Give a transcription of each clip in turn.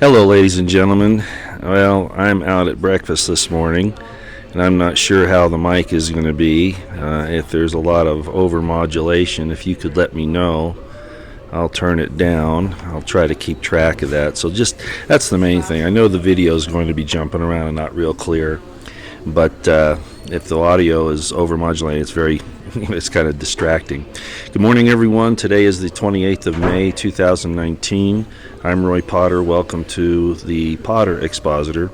Hello, ladies and gentlemen. Well, I'm out at breakfast this morning, and I'm not sure how the mic is going to be. If there's a lot of overmodulation, if you could let me know, I'll turn it down. I'll try to keep track of that. So that's the main thing. I know the video is going to be jumping around and not real clear, but if the audio is overmodulated, it's kind of distracting. Good morning, everyone. Today is the 28th of May, 2019. I'm Roy Potter. Welcome to the Potter Expositor.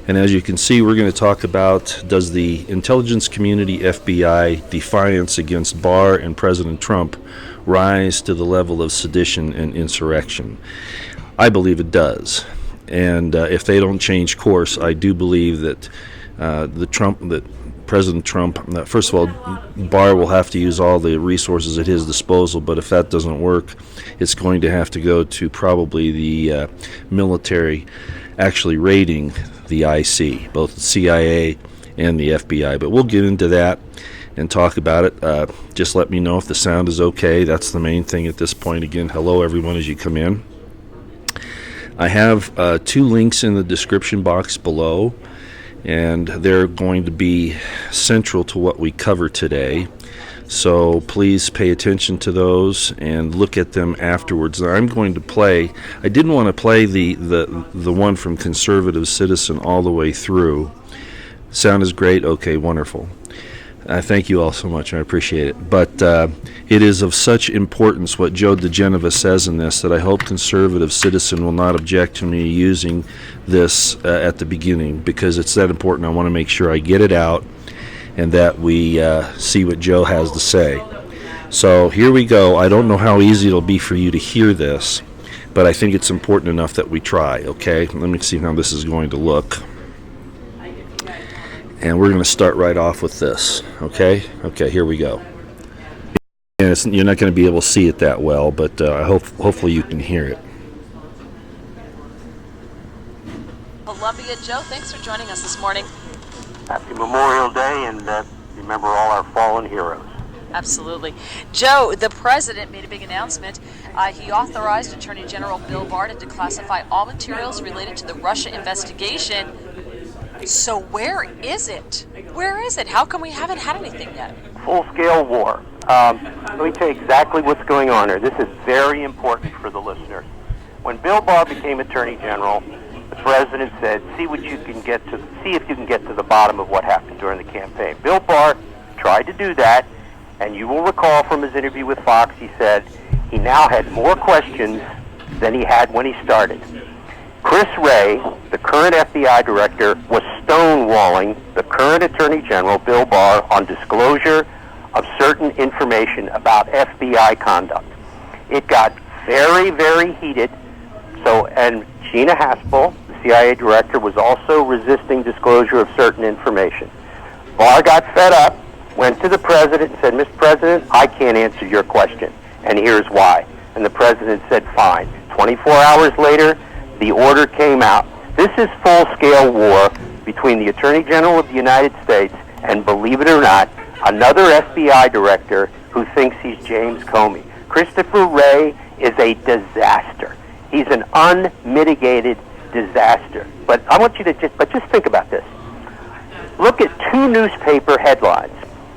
And as you can see, we're going to talk about, does the intelligence community FBI defiance against Barr and President Trump rise to the level of sedition and insurrection? I believe it does. And if they don't change course, I do believe that President Trump, first of all, Barr will have to use all the resources at his disposal, but if that doesn't work, it's going to have to go to probably the military actually raiding the IC, both the CIA and the FBI. But we'll get into that and talk about it. Just let me know if the sound is okay. That's the main thing at this point. Again, hello everyone as you come in. I have two links in the description box below, and they're going to be central to what we cover today. So please pay attention to those and look at them afterwards. Now, I'm going to play, I didn't want to play the one from Conservative Citizen all the way through. Sound is great? Okay, wonderful. Thank you all so much. I appreciate it. But it is of such importance what Joe DiGenova says in this that I hope Conservative Citizen will not object to me using this at the beginning, because it's that important. I want to make sure I get it out and that we see what Joe has to say. So here we go. I don't know how easy it'll be for you to hear this, but I think it's important enough that we try, okay? Let me see how this is going to look. And we're going to start right off with this, okay? Okay, here we go. And you're not going to be able to see it that well, but hopefully you can hear it. Columbia, Joe, thanks for joining us this morning. Happy Memorial Day, and remember all our fallen heroes. Absolutely. Joe, the president made a big announcement. He authorized Attorney General Bill Barr to declassify all materials related to the Russia investigation. So where is it? Where is it? How come we haven't had anything yet? Full-scale war. Let me tell you exactly what's going on here. This is very important for the listeners. When Bill Barr became Attorney General, the president said, see if you can get to the bottom of what happened during the campaign. Bill Barr tried to do that, and you will recall from his interview with Fox, he said he now had more questions than he had when he started. Chris Wray, the current FBI director, was stonewalling the current Attorney General, Bill Barr, on disclosure of certain information about FBI conduct. It got very, very heated. And Gina Haspel, the CIA director, was also resisting disclosure of certain information. Barr got fed up, went to the president and said, Mr. President, I can't answer your question, and here's why. And the president said, fine. 24 hours later, the order came out. This is full-scale war between the Attorney General of the United States and, believe it or not, another FBI director who thinks he's James Comey. Christopher Wray is a disaster. He's an unmitigated disaster. But I want you to just think about this. Look at two newspaper headlines.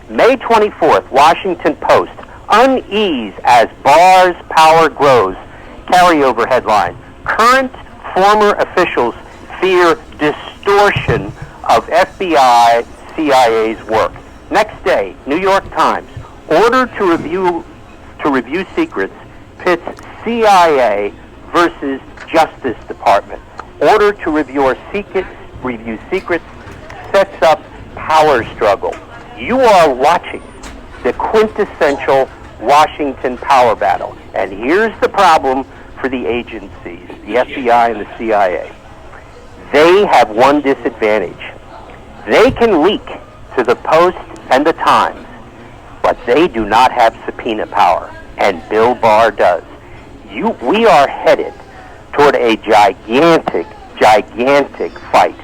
May 24th, Washington Post, unease as Barr's power grows. Carryover headline, current former officials fear distortion of FBI CIA's work. Next day, New York Times, order to review secrets pits CIA versus Justice Department. Order to review secrets sets up power struggle. You are watching the quintessential Washington power battle. And here's the problem for the agencies, the FBI and the CIA. They have one disadvantage. They can leak to the Post and the Times, but they do not have subpoena power, and Bill Barr does. We are headed toward a gigantic fight.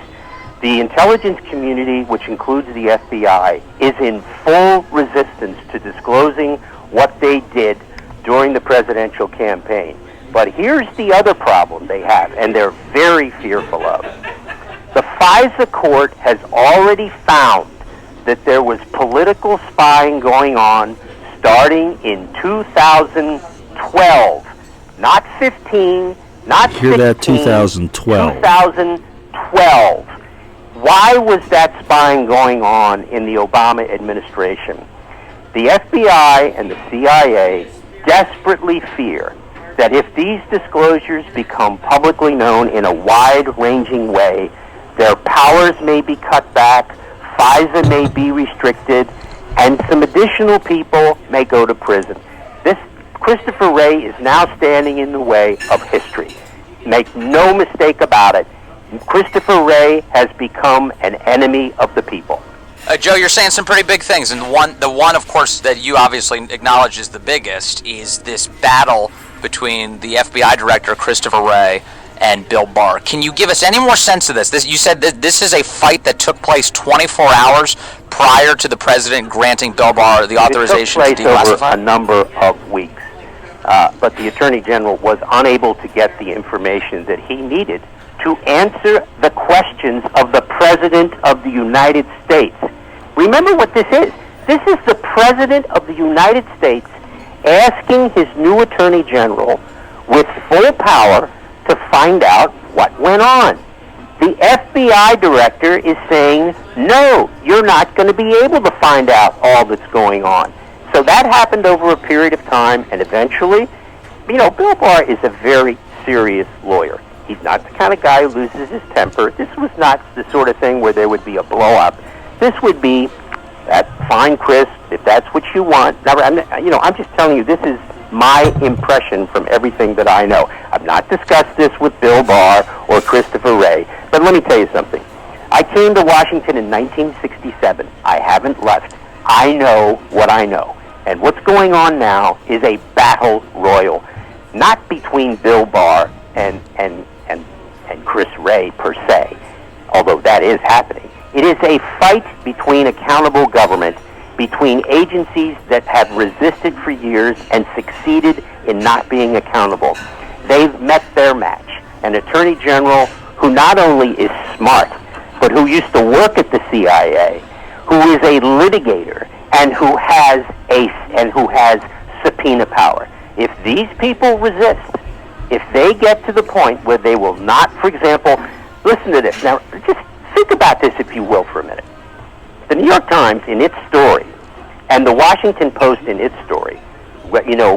The intelligence community, which includes the FBI, is in full resistance to disclosing what they did during the presidential campaign. But here's the other problem they have, and they're very fearful of. The FISA court has already found that there was political spying going on starting in 2012. Not 15, not 16. Hear that, 2012. 2012. Why was that spying going on in the Obama administration? The FBI and the CIA desperately fear that if these disclosures become publicly known in a wide-ranging way, their powers may be cut back, FISA may be restricted, and some additional people may go to prison. This Christopher Wray is now standing in the way of history. Make no mistake about it. Christopher Wray has become an enemy of the people. Joe, you're saying some pretty big things, and the one, of course, that you obviously acknowledge is the biggest is this battle between the FBI director, Christopher Wray, and Bill Barr. Can you give us any more sense of this? You said that this is a fight that took place 24 hours prior to the president granting Bill Barr the authorization to declassify? It took place over a number of weeks, but the Attorney General was unable to get the information that he needed to answer the questions of the President of the United States. Remember what this is. This is the President of the United States asking his new Attorney General with full power to find out what went on. The FBI director is saying, no, you're not going to be able to find out all that's going on. So that happened over a period of time, and eventually, Bill Barr is a very serious lawyer. He's not the kind of guy who loses his temper. This was not the sort of thing where there would be a blow-up. This would be, that's fine, Chris, if that's what you want. Now, I'm just telling you, this is my impression from everything that I know. I've not discussed this with Bill Barr or Christopher Wray, but let me tell you something. I came to Washington in 1967. I haven't left. I know what I know. And what's going on now is a battle royal, not between Bill Barr and Chris Wray per se, although that is happening. It is a fight between accountable government, between agencies that have resisted for years and succeeded in not being accountable. They've met their match. An Attorney General who not only is smart, but who used to work at the CIA, who is a litigator, and who has subpoena power. If these people resist, if they get to the point where they will not, for example, listen to this. Now, just think about this, if you will, for a minute. The New York Times, in its story, and the Washington Post, in its story,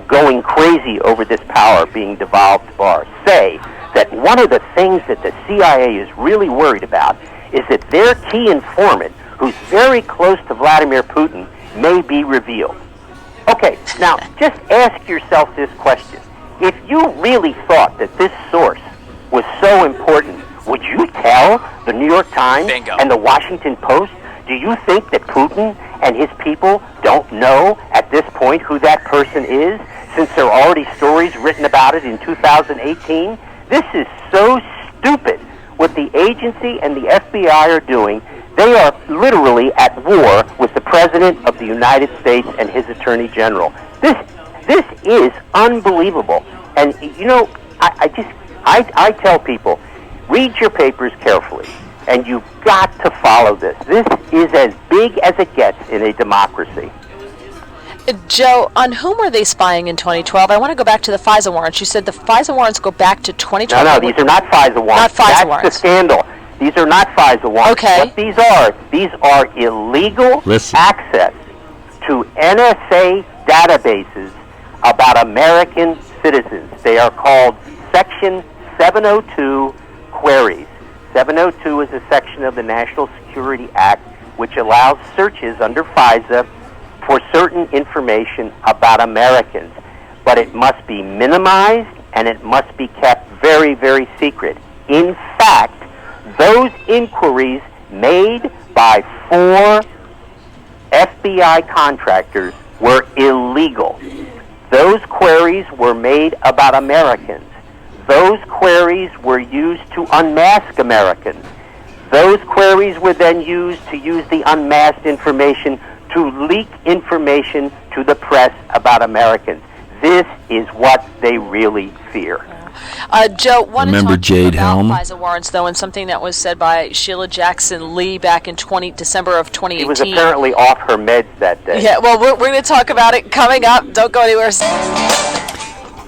going crazy over this power being devolved to Barr, say that one of the things that the CIA is really worried about is that their key informant, who's very close to Vladimir Putin, may be revealed. Okay, now, just ask yourself this question. If you really thought that this source was so important, would you tell the New York Times Bingo. and the Washington Post? Do you think that Putin and his people don't know at this point who that person is, since there are already stories written about it in 2018? This is so stupid what the agency and the FBI are doing. They are literally at war with the President of the United States and his Attorney General. This is unbelievable. And, I tell people, read your papers carefully, and you've got to follow this. This is as big as it gets in a democracy. Joe, on whom were they spying in 2012? I want to go back to the FISA warrants. You said the FISA warrants go back to 2012. No, these are not FISA warrants. Not FISA That's warrants. the scandal. These are not FISA warrants. Okay. What these are illegal access to NSA databases about American citizens. They are called Section 702 queries. 702 is a section of the National Security Act which allows searches under FISA for certain information about Americans. But it must be minimized and it must be kept very, very secret. In fact, those inquiries made by 4 FBI contractors were illegal. Those queries were made about Americans. Those queries were used to unmask Americans. Those queries were then used to use the unmasked information to leak information to the press about Americans. This is what they really fear. Joe, want to Remember talk to you Jade about Helm? FISA warrants, though, and something that was said by Sheila Jackson Lee back in December of 2018. She was apparently off her meds that day. Yeah, well, we're going to talk about it coming up. Don't go anywhere.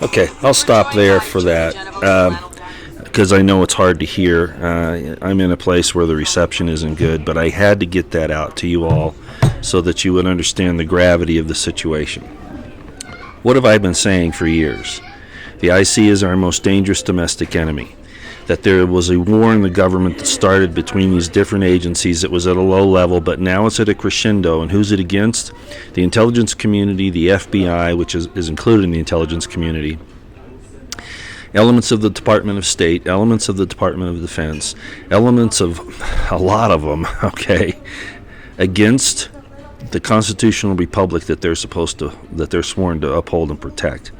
Okay, I'll stop there for that, because I know it's hard to hear. I'm in a place where the reception isn't good, but I had to get that out to you all so that you would understand the gravity of the situation. What have I been saying for years? The IC is our most dangerous domestic enemy. That there was a war in the government that started between these different agencies. It was at a low level, but now it's at a crescendo. And who's it against? The intelligence community, the FBI, which is included in the intelligence community, elements of the Department of State, elements of the Department of Defense, elements of a lot of them, okay, against the constitutional republic that they're sworn to uphold and protect.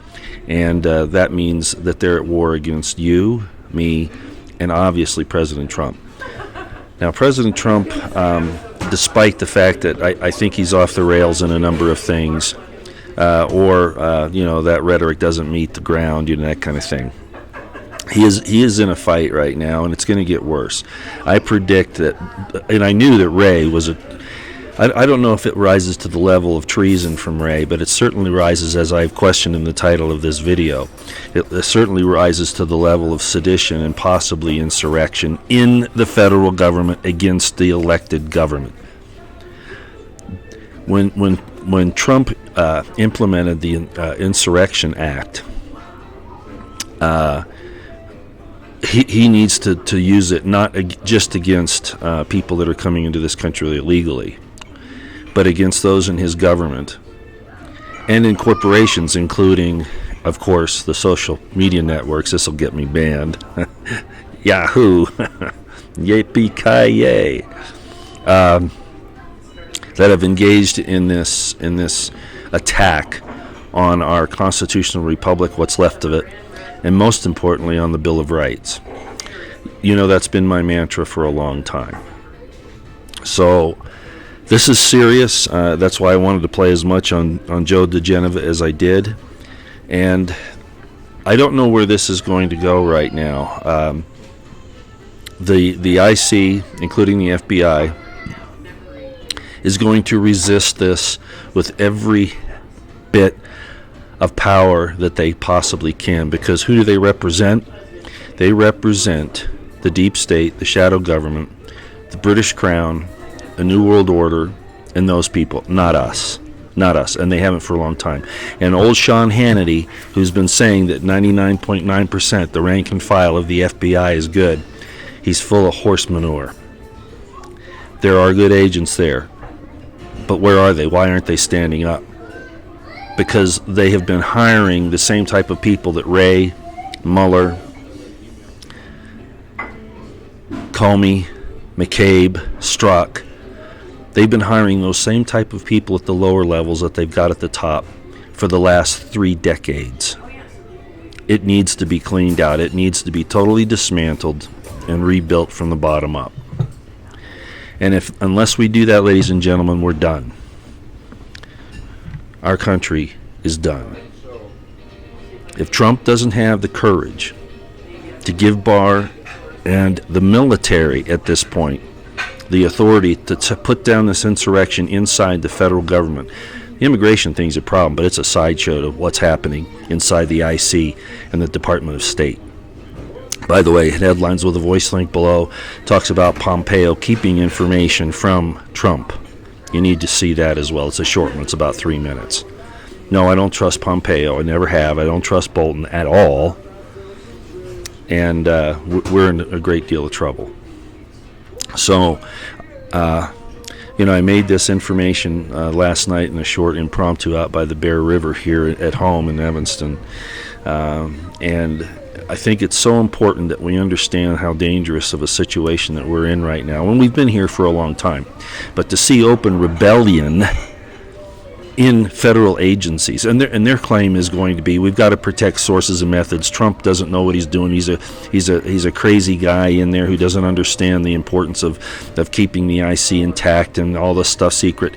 And that means that they're at war against you, me, and obviously President Trump. Now, President Trump, despite the fact that I think he's off the rails in a number of things, that rhetoric doesn't meet the ground, that kind of thing. He is in a fight right now, and it's going to get worse. I predict that, and I knew that Ray was I don't know if it rises to the level of treason from Ray, but it certainly rises, as I've questioned in the title of this video. It certainly rises to the level of sedition and possibly insurrection in the federal government against the elected government. When Trump implemented the Insurrection Act, he needs to use it not just against people that are coming into this country illegally, but against those in his government and in corporations, including, of course, the social media networks. This will get me banned. Yahoo, yippee-ki-yay, that have engaged in this attack on our constitutional republic, what's left of it, and most importantly on the Bill of Rights. That's been my mantra for a long time. So this is serious. That's why I wanted to play as much on Joe DiGenova as I did. And I don't know where this is going to go right now. The IC, including the FBI, is going to resist this with every bit of power that they possibly can. Because who do they represent? They represent the deep state, the shadow government, the British Crown, a New World Order, and those people, not us, and they haven't for a long time. And old Sean Hannity, who's been saying that 99.9% the rank and file of the FBI is good, he's full of horse manure. There are good agents there, but where are they? Why aren't they standing up? Because they have been hiring the same type of people that Ray, Mueller, Comey, McCabe, Strzok. They've been hiring those same type of people at the lower levels that they've got at the top for the last 3 decades. It needs to be cleaned out. It needs to be totally dismantled and rebuilt from the bottom up. And unless we do that, ladies and gentlemen, we're done. Our country is done. If Trump doesn't have the courage to give Barr and the military at this point the authority to put down this insurrection inside the federal government. The immigration thing's a problem, but it's a sideshow to what's happening inside the IC and the Department of State. By the way, headlines with a voice link below talks about Pompeo keeping information from Trump. You need to see that as well. It's a short one. It's about 3 minutes. No, I don't trust Pompeo. I never have. I don't trust Bolton at all. And we're in a great deal of trouble. So, I made this information last night in a short impromptu out by the Bear River here at home in Evanston. And I think it's so important that we understand how dangerous of a situation that we're in right now. And we've been here for a long time. But to see open rebellion in federal agencies, and their claim is going to be, we've got to protect sources and methods. Trump doesn't know what he's doing. He's a crazy guy in there who doesn't understand the importance of keeping the IC intact and all this stuff secret.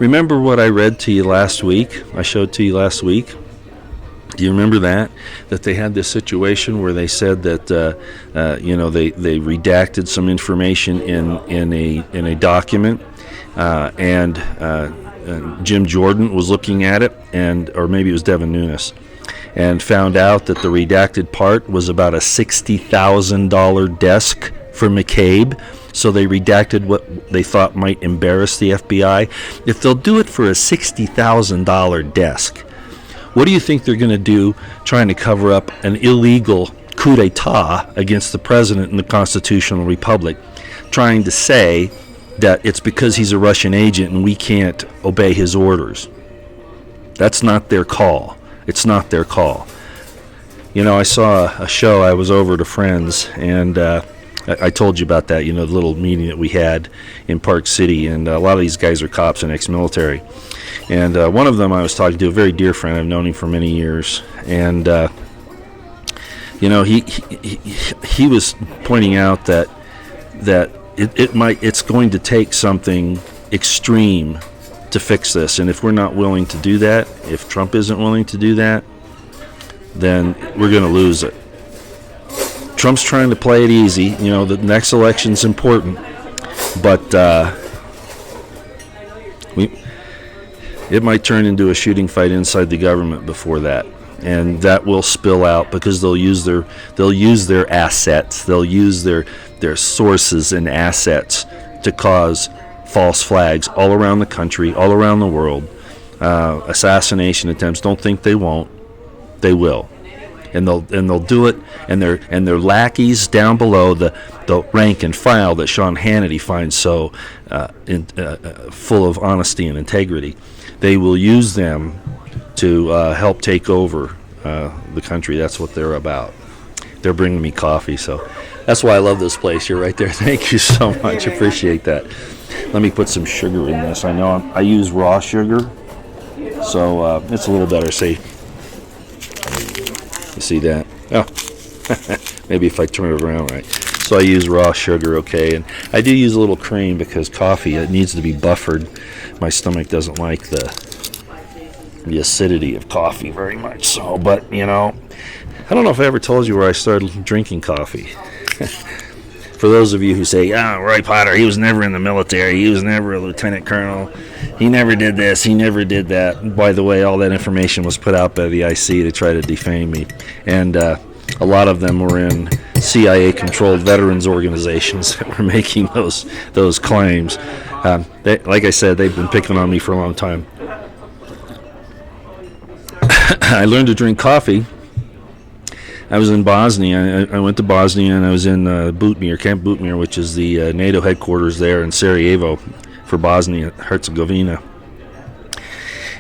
Remember what I read to you last week? I showed to you last week. Do you remember that they had this situation where they said that they redacted some information in a document, and Jim Jordan was looking at it, or maybe it was Devin Nunes, and found out that the redacted part was about a $60,000 desk for McCabe. So they redacted what they thought might embarrass the FBI. If they'll do it for a $60,000 desk, what do you think they're going to do trying to cover up an illegal coup d'etat against the president in the constitutional republic, trying to say that it's because he's a Russian agent and we can't obey his orders? That's not their call. It's not their call. You know, I saw a show. I was over to Friends, and I told you about that, the little meeting that we had in Park City, and a lot of these guys are cops and ex-military. And one of them I was talking to, a very dear friend. I've known him for many years, and he was pointing out that it's going to take something extreme to fix this, and if we're not willing to do that, if Trump isn't willing to do that, then we're going to lose it. Trump's trying to play it easy. The next election's important, but it might turn into a shooting fight inside the government before that, and that will spill out because they'll use their assets, they'll use their sources and assets to cause false flags all around the country, all around the world. Assassination attempts. Don't think they won't. They will. And they'll do it, and their lackeys down below, the rank and file that Sean Hannity finds so full of honesty and integrity, they will use them to help take over the country. That's what they're about. They're bringing me coffee, so that's why I love this place. You're right there. Thank you so much. Appreciate that. Let me put some sugar in this. I know I use raw sugar, so it's a little better. See. You see that? Oh, maybe if I turn it around right. So I use raw sugar, okay, and I do use a little cream because coffee, it needs to be buffered. My stomach doesn't like the acidity of coffee very much. So, but I don't know if I ever told you where I started drinking coffee. For those of you who say, Roy Potter, he was never in the military, he was never a lieutenant colonel, he never did this, he never did that. By the way, all that information was put out by the IC to try to defame me. And a lot of them were in CIA-controlled veterans organizations that were making those claims. Like I said, they've been picking on me for a long time. I learned to drink coffee. I was in Bosnia. I went to Bosnia, and I was in Butmir, Camp Butmir, which is the NATO headquarters there in Sarajevo for Bosnia-Herzegovina.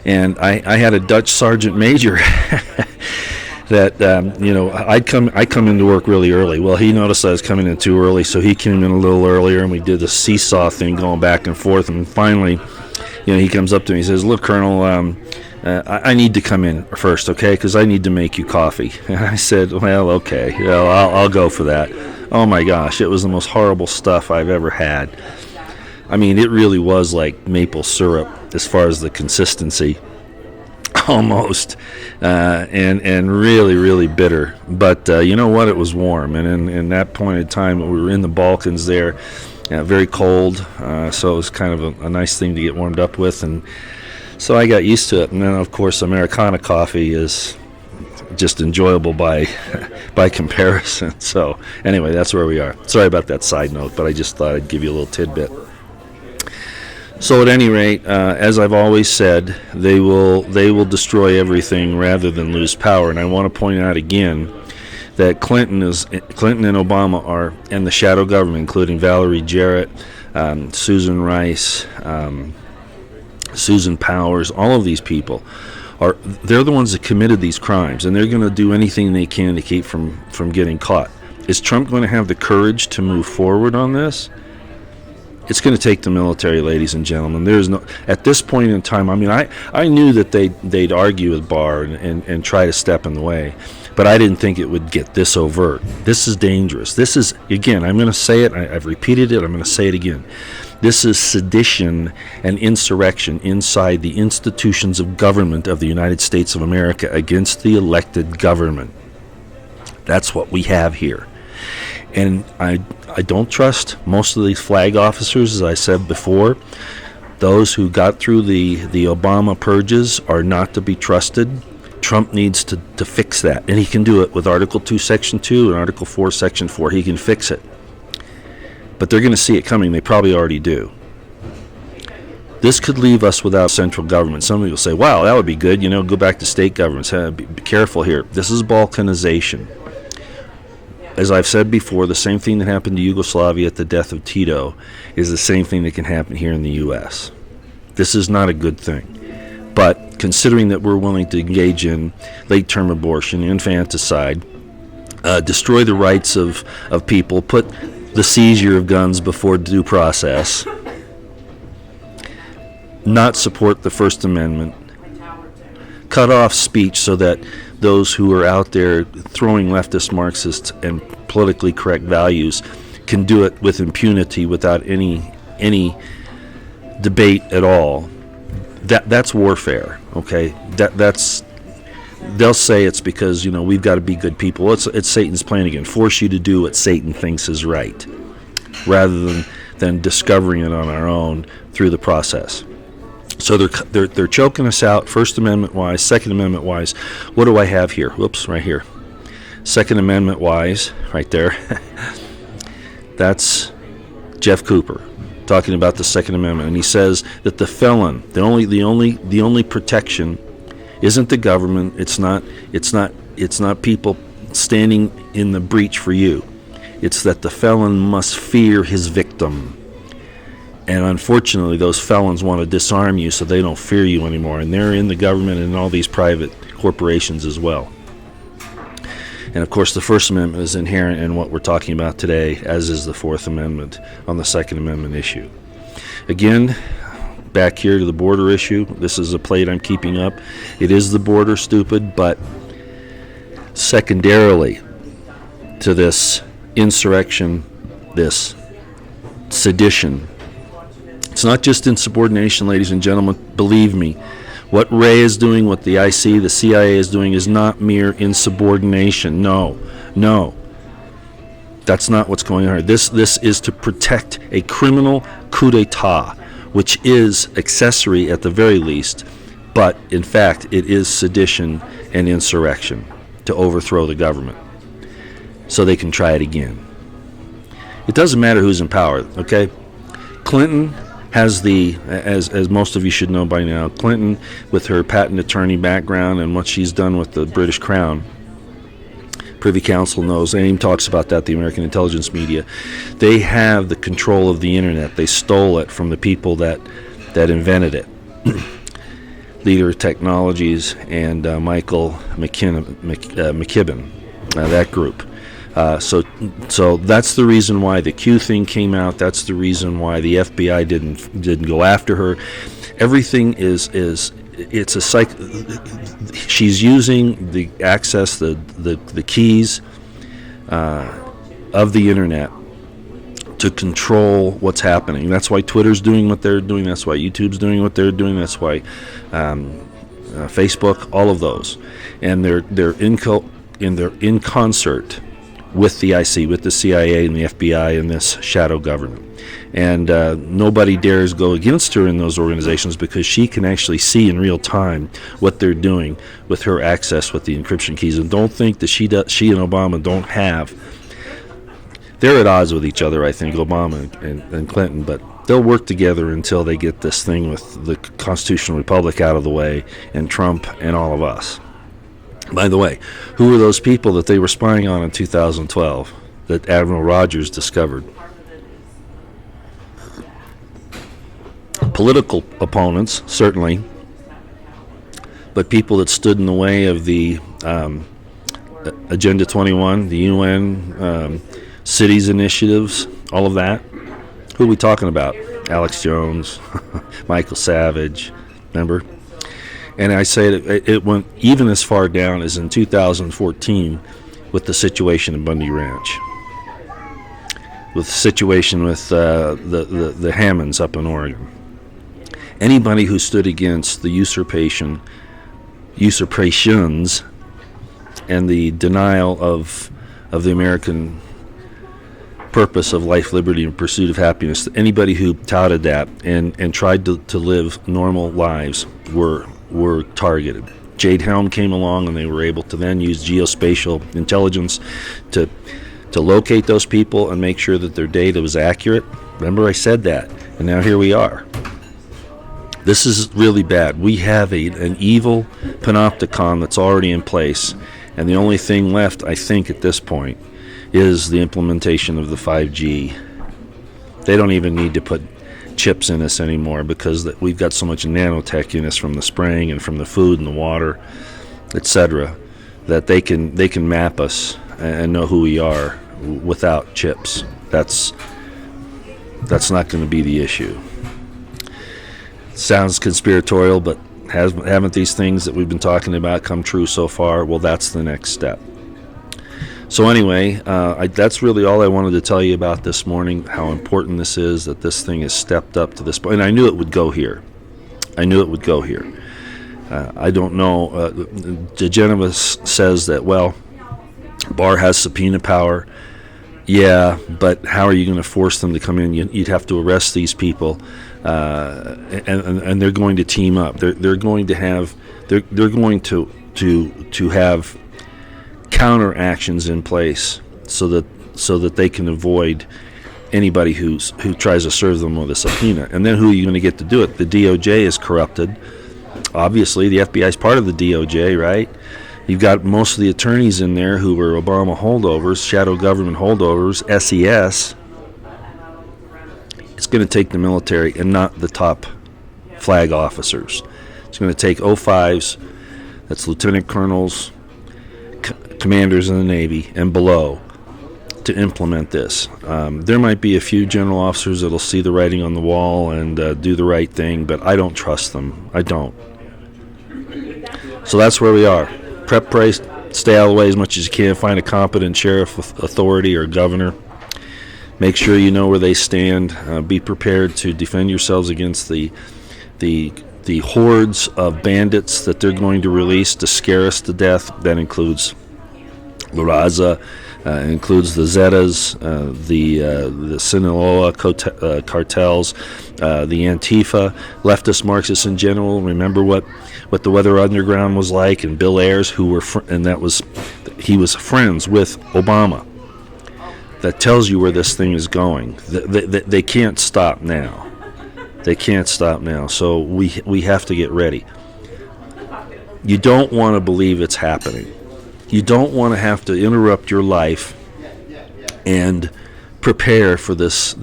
And I had a Dutch sergeant major that, I come into work really early. Well, he noticed I was coming in too early, so he came in a little earlier, and we did the seesaw thing going back and forth. And finally, he comes up to me and says, "Look, Colonel, I need to come in first, okay, because I need to make you coffee." And I said, "Well, okay, I'll go for that." Oh my gosh, it was the most horrible stuff I've ever had. I mean, it really was like maple syrup as far as the consistency, almost, and really, really bitter. But you know what? It was warm, and in that point in time, we were in the Balkans there, very cold, so it was kind of a nice thing to get warmed up with, and so I got used to it. And then, of course, Americana coffee is just enjoyable by comparison. So anyway, that's where we are. Sorry about that side note, but I just thought I'd give you a little tidbit. So at any rate, as I've always said, they will destroy everything rather than lose power. And I want to point out again that Clinton and Obama are in the shadow government, including Valerie Jarrett, Susan Rice, Susan Powers. All of these people they're the ones that committed these crimes, and they're going to do anything they can to keep from getting caught. Is Trump going to have the courage to move forward on this? It's going to take the military, ladies and gentlemen. There's no, at this point in time, I mean, I knew that they'd argue with Barr and try to step in the way, but I didn't think it would get this overt. This is dangerous. This is, again, I'm going to say it, I've repeated it, I'm going to say it again. This is sedition and insurrection inside the institutions of government of the United States of America against the elected government. That's what we have here. And I don't trust most of these flag officers, as I said before. Those who got through the Obama purges are not to be trusted. Trump needs to fix that, and he can do it with Article 2, Section 2, and Article 4, Section 4. He can fix it. But they're going to see it coming. They probably already do. This could leave us without central government. Somebody will say, wow, that would be good. Go back to state governments. Be careful here. This is balkanization. As I've said before, the same thing that happened to Yugoslavia at the death of Tito is the same thing that can happen here in the U.S. This is not a good thing. But considering that we're willing to engage in late-term abortion, infanticide, destroy the rights of people, put the seizure of guns before due process, not support the First Amendment, cut off speech so that those who are out there throwing leftist, Marxist, and politically correct values can do it with impunity without any debate at all. That's warfare, okay? That's they'll say it's because we've got to be good people. It's Satan's plan again. Force you to do what Satan thinks is right, rather than discovering it on our own through the process. So they're choking us out, First Amendment wise, Second Amendment wise. What do I have here? Whoops, right here. Second Amendment wise, right there. That's Jeff Cooper talking about the Second Amendment, and he says that the felon, the only protection isn't the government. It's not people standing in the breach for you. It's that the felon must fear his victim. And unfortunately, those felons want to disarm you so they don't fear you anymore. And they're in the government and all these private corporations as well. And of course, the First Amendment is inherent in what we're talking about today, as is the Fourth Amendment on the Second Amendment issue. Again, back here to the border issue. This is a plate I'm keeping up. It is the border, stupid, but secondarily to this insurrection, this sedition, it's not just insubordination, ladies and gentlemen. Believe me, what Ray is doing, what the IC, the CIA is doing, is not mere insubordination. No. That's not what's going on here. This is to protect a criminal coup d'etat, which is accessory at the very least, but in fact it is sedition and insurrection to overthrow the government so they can try it again. It doesn't matter who's in power, okay? Clinton has as most of you should know by now, Clinton, with her patent attorney background and what she's done with the British Crown, Privy Council knows, AIM talks about that, the American intelligence media. They have the control of the internet. They stole it from the people that invented it. Leader Technologies and Michael McKibben, that group. So that's the reason why the Q thing came out. That's the reason why the FBI didn't go after her. Everything is it's a she's using the access, the keys of the internet to control what's happening. That's why Twitter's doing what they're doing. That's why YouTube's doing what they're doing. That's why Facebook, all of those, and they're in concert with the IC, with the CIA and the FBI and this shadow government. And nobody dares go against her in those organizations because she can actually see in real time what they're doing with her access with the encryption keys. And don't think that she and Obama don't have. They're at odds with each other, I think, Obama and Clinton, but they'll work together until they get this thing with the Constitutional Republic out of the way and Trump and all of us. By the way, who were those people that they were spying on in 2012 that Admiral Rogers discovered? Political opponents, certainly, but people that stood in the way of the Agenda 21, the UN, cities initiatives, all of that. Who are we talking about? Alex Jones, Michael Savage, remember? And I say that it went even as far down as in 2014 with the situation in Bundy Ranch. with the situation with the Hammonds up in Oregon. Anybody who stood against the usurpations and the denial of the American purpose of life, liberty, and pursuit of happiness, anybody who touted that and tried to live normal lives were targeted. Jade Helm came along, and they were able to then use geospatial intelligence to locate those people and make sure that their data was accurate. Remember, I said that, and now here we are. This is really bad. We have an evil panopticon that's already in place, and the only thing left, I think, at this point, is the implementation of the 5G. They don't even need to put chips in us anymore, because we've got so much nanotech in us from the spraying and from the food and the water, etc., that they can map us and know who we are without chips. That's not going to be the issue. Sounds conspiratorial, but haven't these things that we've been talking about come true so far? Well, that's the next step. So anyway, that's really all I wanted to tell you about this morning, how important this is, that this thing has stepped up to this point. And I knew it would go here. I don't know. DiGenova says that, well, Barr has subpoena power. Yeah, but how are you going to force them to come in? You'd have to arrest these people, and they're going to team up. They're going to have counter actions in place so that they can avoid anybody who tries to serve them with a subpoena. And then who are you going to get to do it? The DOJ is corrupted. Obviously, the FBI is part of the DOJ, right? You've got most of the attorneys in there who were Obama holdovers, shadow government holdovers, SES. It's going to take the military and not the top flag officers. It's going to take 05s, that's lieutenant colonels, commanders in the Navy, and below, to implement this. There might be a few general officers that'll see the writing on the wall and do the right thing, but I don't trust them. I don't. So that's where we are. Prep, pray, stay out of the way as much as you can. Find a competent sheriff, authority, or governor. Make sure you know where they stand. Be prepared to defend yourselves against the hordes of bandits that they're going to release to scare us to death. That includes La Raza, includes the Zetas, the Sinaloa cartels, the Antifa, leftist Marxists in general. Remember what the Weather Underground was like, and Bill Ayers, he was friends with Obama. That tells you where this thing is going. They can't stop now. They can't stop now. So we have to get ready. You don't want to believe it's happening. You don't want to have to interrupt your life and prepare for this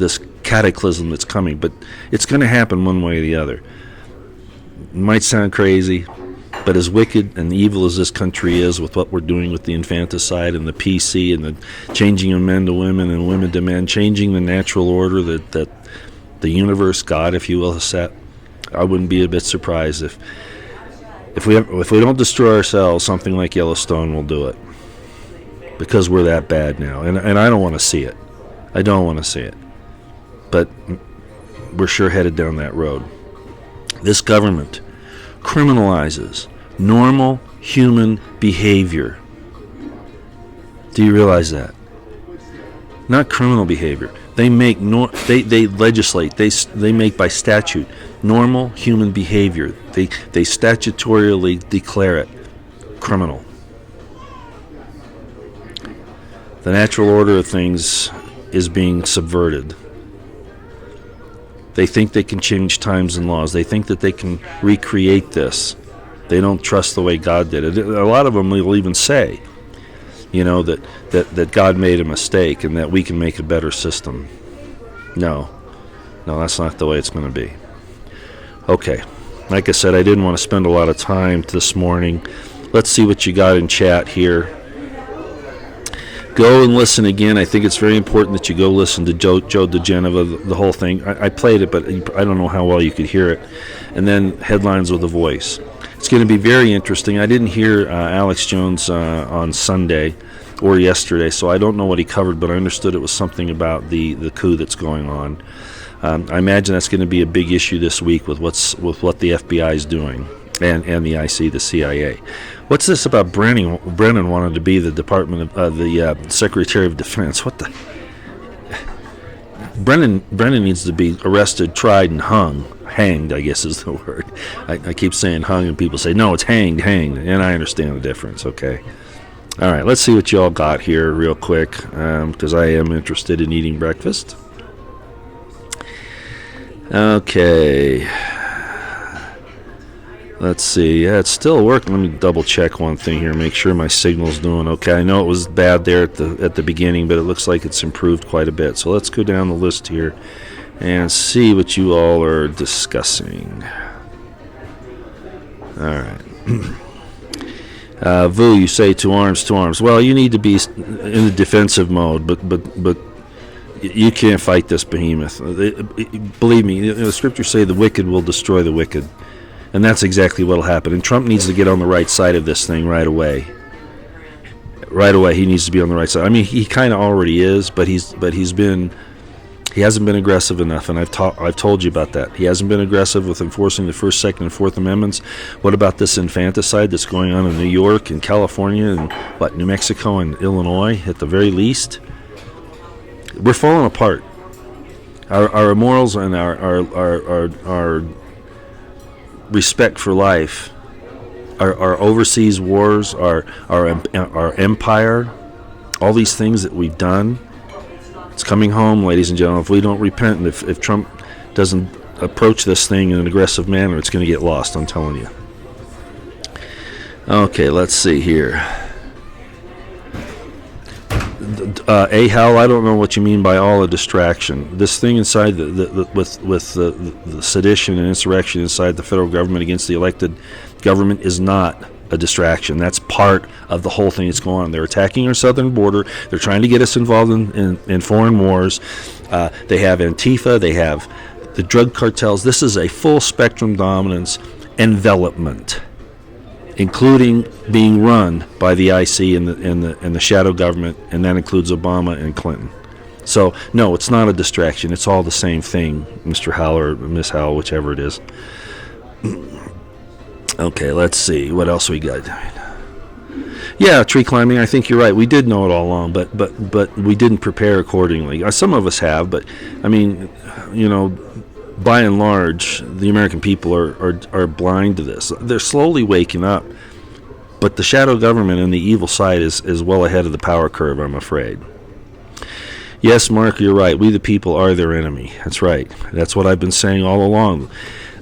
cataclysm that's coming, but it's going to happen one way or the other. It might sound crazy, but as wicked and evil as this country is with what we're doing with the infanticide and the PC and the changing of men to women and women to men, changing the natural order that the universe, God, if you will, has set, I wouldn't be a bit surprised if we don't destroy ourselves, something like Yellowstone will do it, because we're that bad now, and I don't want to see it. I don't want to see it, but we're sure headed down that road. This government criminalizes normal human behavior. Do you realize that? Not criminal behavior. They make they legislate. They make by statute normal human behavior. They statutorily declare it criminal. The natural order of things is being subverted. They think they can change times and laws. They think that they can recreate this. They don't trust the way God did it. A lot of them will even say, that God made a mistake and that we can make a better system. No, that's not the way it's going to be. Okay, like I said, I didn't want to spend a lot of time this morning. Let's see what you got in chat here. Go and listen again. I think it's very important that you go listen to Joe DiGenova, the whole thing. I played it, but I don't know how well you could hear it. And then Headlines with a Voice. It's going to be very interesting. I didn't hear Alex Jones on Sunday. or yesterday, so I don't know what he covered, but I understood it was something about the coup that's going on. I imagine that's going to be a big issue this week with what the FBI is doing, and the IC, the CIA. What's this about Brennan wanted to be the the Secretary of Defense? What the? Brennan needs to be arrested, tried, and hanged, I guess is the word. I keep saying hung, and people say, no, it's hanged, and I understand the difference, okay? All right, let's see what y'all got here real quick, because I am interested in eating breakfast. Okay. Let's see. Yeah, it's still working. Let me double check one thing here, make sure my signal's doing okay. I know it was bad there at the beginning, but it looks like it's improved quite a bit. So let's go down the list here and see what you all are discussing. All right. Vu, you say to arms. Well, you need to be in the defensive mode, but you can't fight this behemoth. Believe me, the scriptures say the wicked will destroy the wicked. And that's exactly what will happen. And Trump needs to get on the right side of this thing right away. Right away, he needs to be on the right side. I mean, he kind of already is, but he hasn't been aggressive enough. And I've told you about that. He hasn't been aggressive with enforcing the First, Second, and Fourth Amendments. What about this infanticide that's going on in New York and California and New Mexico and Illinois at the very least? We're falling apart. Our morals and our respect for life, our overseas wars, our empire, all these things that we've done, it's coming home, ladies and gentlemen. If we don't repent, and if Trump doesn't approach this thing in an aggressive manner, it's going to get lost, I'm telling you. Okay, let's see here. Hal, I don't know what you mean by all a distraction. This thing inside with the sedition and insurrection inside the federal government against the elected government is not a distraction. That's part of the whole thing that's going on. They're attacking our southern border. They're trying to get us involved in foreign wars. They have Antifa. They have the drug cartels. This is a full spectrum dominance envelopment, including being run by the IC and the shadow government, and that includes Obama and Clinton. So, no, it's not a distraction. It's all the same thing, Mr. Howell or Miss Howell, whichever it is. Okay, let's see. What else we got? Yeah, tree climbing, I think you're right. We did know it all along, but we didn't prepare accordingly. Some of us have, but, I mean, by and large, the American people are blind to this. They're slowly waking up, but the shadow government and the evil side is well ahead of the power curve, I'm afraid. Yes, Mark, you're right. We the people are their enemy. That's right. That's what I've been saying all along.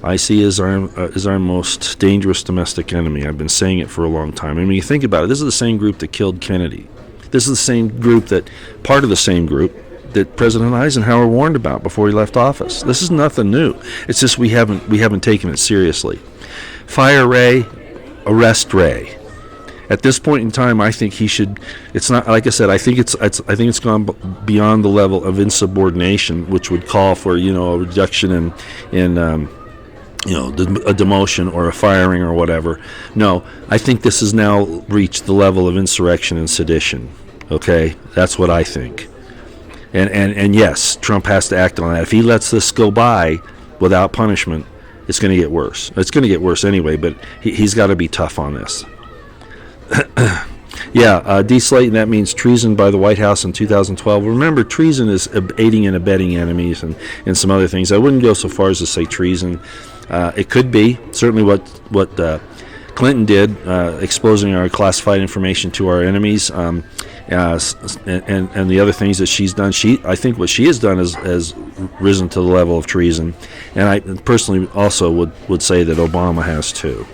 IC is our most dangerous domestic enemy. I've been saying it for a long time. I mean, you think about it. This is the same group that killed Kennedy. This is the same group part of the same group that President Eisenhower warned about before he left office. This is nothing new. It's just we haven't taken it seriously. Fire Ray, arrest Ray. At this point in time, I think he should. It's not like I said. I think it's gone beyond the level of insubordination, which would call for a reduction in a demotion or a firing or whatever. No, I think this has now reached the level of insurrection and sedition. Okay, that's what I think. And yes, Trump has to act on that. If he lets this go by without punishment, it's going to get worse. It's going to get worse anyway, but he's got to be tough on this. Yeah, deslating, that means treason by the White House in 2012. Remember, treason is aiding and abetting enemies and some other things. I wouldn't go so far as to say treason. It could be. Certainly what Clinton did, exposing our classified information to our enemies, and the other things that she's done. I think what she has done has risen to the level of treason. And I personally also would say that Obama has too.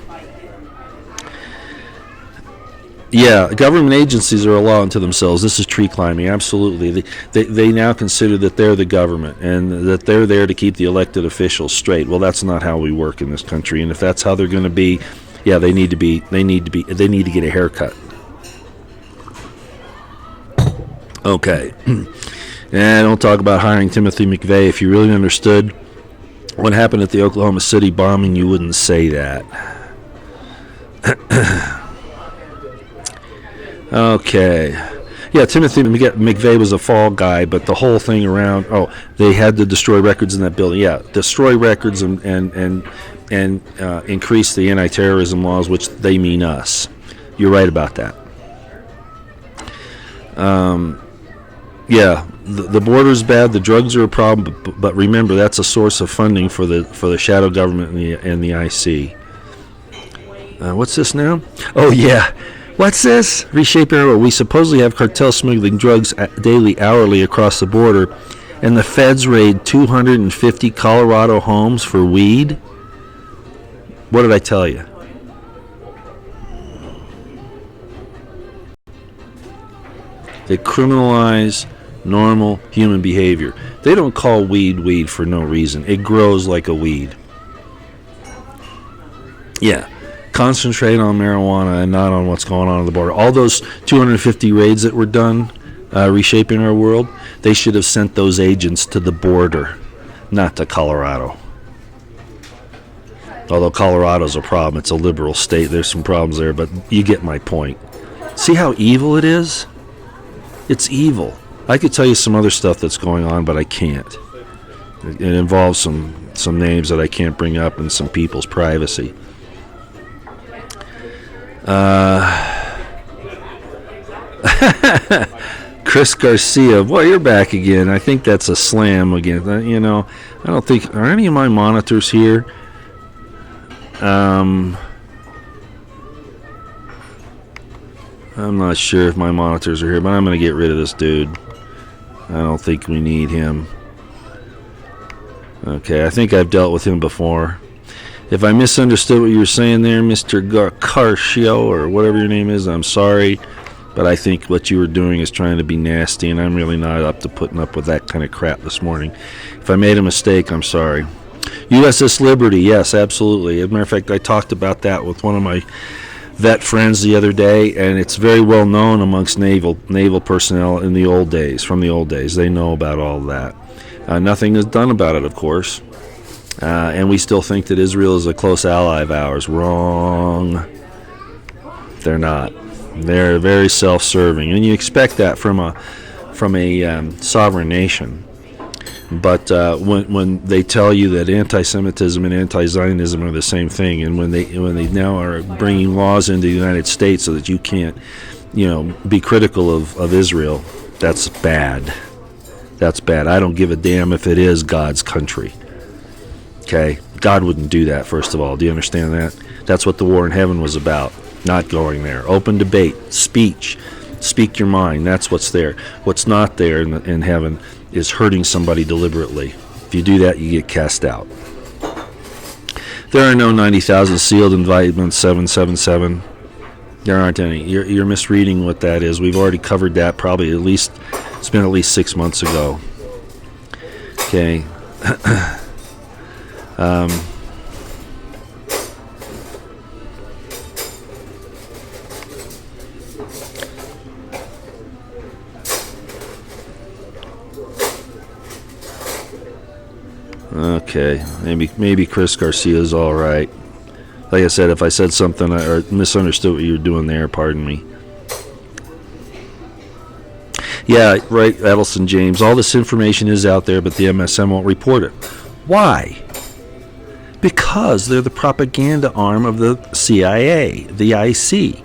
Yeah, government agencies are a law unto themselves. This is tree climbing, absolutely. They now consider that they're the government and that they're there to keep the elected officials straight. Well, that's not how we work in this country. And if that's how they're going to be, yeah, they need to get a haircut. Okay. And don't talk about hiring Timothy McVeigh. If you really understood what happened at the Oklahoma City bombing, you wouldn't say that. Okay. Yeah, Timothy McVeigh was a fall guy, but the whole thing around, they had to destroy records in that building. Yeah, destroy records and increase the anti-terrorism laws, which they mean us. You're right about that. Yeah, the border's bad. The drugs are a problem, but remember that's a source of funding for the shadow government and the IC. What's this now? Oh yeah, what's this? Reshaping our world. We supposedly have cartels smuggling drugs daily, hourly across the border, and the feds raid 250 Colorado homes for weed. What did I tell you? They criminalize normal human behavior. They don't call weed for no reason. It grows like a weed. Yeah. Concentrate on marijuana and not on what's going on at the border. All those 250 raids that were done, reshaping our world, they should have sent those agents to the border, not to Colorado. Although Colorado's a problem. It's a liberal state. There's some problems there, but you get my point. See how evil it is? It's evil. I could tell you some other stuff that's going on, but I can't. It involves some names that I can't bring up and some people's privacy. Chris Garcia, boy, you're back again. I think that's a slam again. I don't think, are any of my monitors here? I'm not sure if my monitors are here, but I'm going to get rid of this dude. I don't think we need him. Okay, I think I've dealt with him before. If I misunderstood what you were saying there, Mr. Garcio, or whatever your name is, I'm sorry. But I think what you were doing is trying to be nasty, and I'm really not up to putting up with that kind of crap this morning. If I made a mistake, I'm sorry. USS Liberty, yes, absolutely. As a matter of fact, I talked about that with one of my vet friends the other day, and it's very well known amongst naval personnel in the old days, from the old days. They know about all that. Nothing is done about it, of course. And we still think that Israel is a close ally of ours. Wrong. They're not. They're very self-serving, and you expect that from a sovereign nation. But when they tell you that anti-Semitism and anti-Zionism are the same thing, and when they now are bringing laws into the United States so that you can't, be critical of Israel, that's bad. That's bad. I don't give a damn if it is God's country. Okay? God wouldn't do that, first of all. Do you understand that? That's what the war in heaven was about. Not going there. Open debate. Speech. Speak your mind. That's what's there. What's not there in heaven is hurting somebody deliberately. If you do that, you get cast out. There are no 90,000 sealed indictments 777. There aren't any. You're misreading what that is. We've already covered that probably it's been at least 6 months ago. Okay. Okay, maybe Chris Garcia's all right. Like I said, if I said something or misunderstood what you were doing there, pardon me. Yeah, right, Edelson James. All this information is out there, but the MSM won't report it. Why? Because they're the propaganda arm of the CIA, the IC.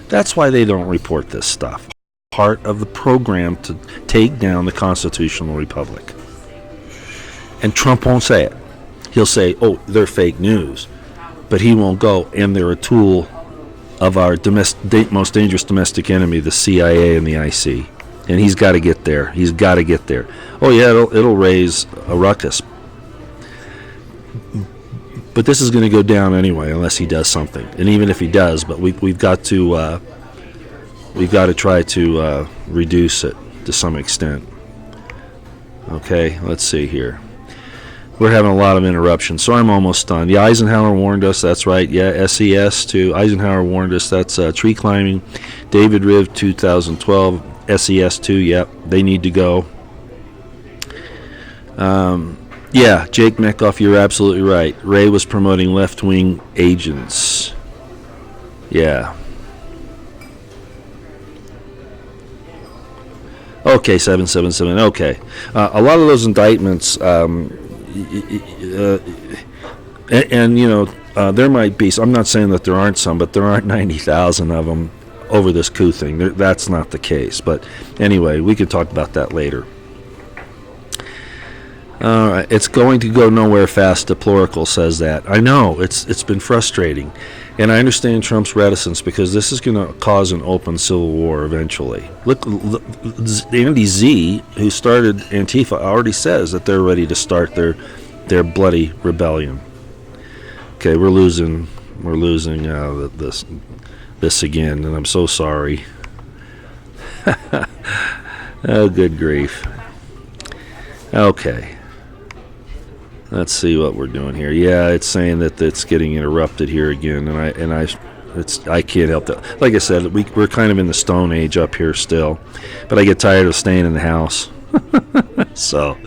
That's why they don't report this stuff. Part of the program to take down the constitutional republic. And Trump won't say it. He'll say, oh, they're fake news. But he won't go, and they're a tool of our most dangerous domestic enemy, the CIA and the IC. And he's got to get there. He's got to get there. Oh, yeah, it'll raise a ruckus. But this is going to go down anyway, unless he does something. And even if he does, but we've got to try to reduce it to some extent. Okay, let's see here. We're having a lot of interruptions, so I'm almost done. Yeah, Eisenhower warned us, that's right. Yeah, SES too. Eisenhower warned us, that's tree climbing. David Riv, 2012. SES 2, yep, they need to go. Yeah, Jake Metcalf, you're absolutely right. Ray was promoting left-wing agents. Yeah. Okay, 777. Okay, a lot of those indictments, and there might be. I'm not saying that there aren't some, but there aren't 90,000 of them over this coup thing. That's not the case. But anyway, we can talk about that later. All right, it's going to go nowhere fast. Deplorable says that. I know it's been frustrating, and I understand Trump's reticence because this is going to cause an open civil war eventually. Look, Andy Z, who started Antifa, already says that they're ready to start their bloody rebellion. Okay, we're losing this again, and I'm so sorry. Oh, good grief. Okay. Let's see what we're doing here. Yeah, it's saying that it's getting interrupted here again, and I can't help that. Like I said, we're kind of in the Stone Age up here still, but I get tired of staying in the house. So,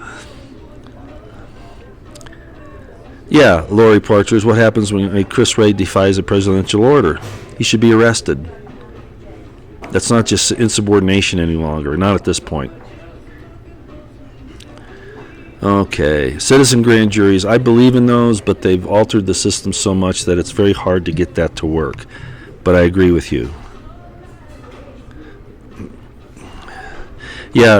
yeah, Lori Partridge. What happens when Chris Wray defies a presidential order? He should be arrested. That's not just insubordination any longer. Not at this point. Okay, citizen grand juries, I believe in those, but they've altered the system so much that it's very hard to get that to work. But I agree with you. Yeah,